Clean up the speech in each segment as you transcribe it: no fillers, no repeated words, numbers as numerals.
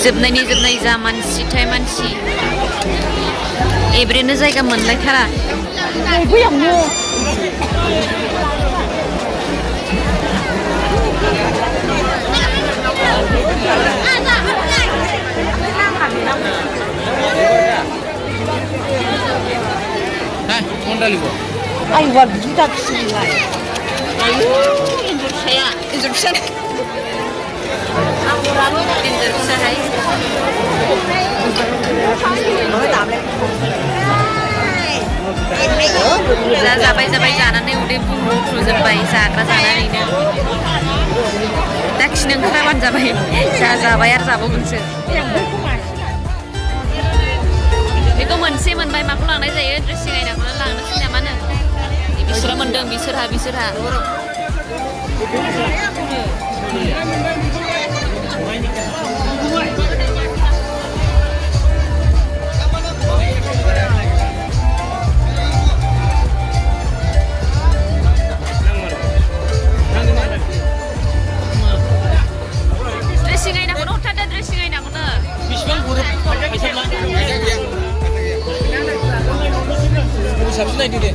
जोबनायनि जोबनाय जा मानसिथाय मानसि एब्रेनो जायगा मोनलायथारा बैयावनो आइवा बिदि दाखिलाय आयु एन्जर फिसाया एन्जर फिसा एन्जर फिसाहाय जा जाबाय जानानै उदै बुंफ्रुजोब्बाय जाग्रा जानानैनो दाखिनो ओंखाराबानो जाबाय जा जाबाय आरो जाबावगोनसो बेखौ मोनसे मोनबाय माखौ लांनाय जायो ड्रेसिं आयनाखौनो लांनोसै नामानो बिसोरो मोनदों बिसोरहा ड्रेसिं आयनाखौनो हरथारदो ड्रेसिं आयनाखौनो बिसिबां गुरो फैसा साबसिन नायदो दे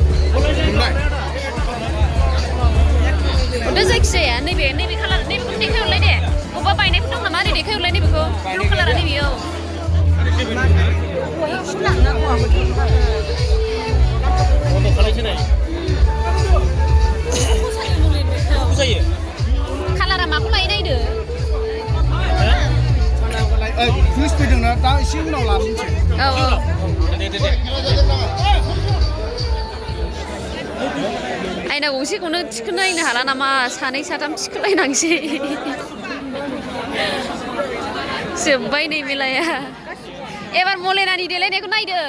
हरदो जायखिजाया नैबे खालार नैबेखौ देखायहरलाय दे बबेबा बायनायफोर दं नामा ओरै देखायहरलाय नैबेखौ ब्लु कालारा नैबेयो कालारा माखौ लायो नायदो पुलिस फैदोंना दा एसे उनाव लाबोनोसै आयना गंसेखौनो थिखोनायनो हाला नामा सानै साथाम थिखोलायनांसै जोब्बाय नै मेलाया एबार मलेनानि देलायनायखौ नायदो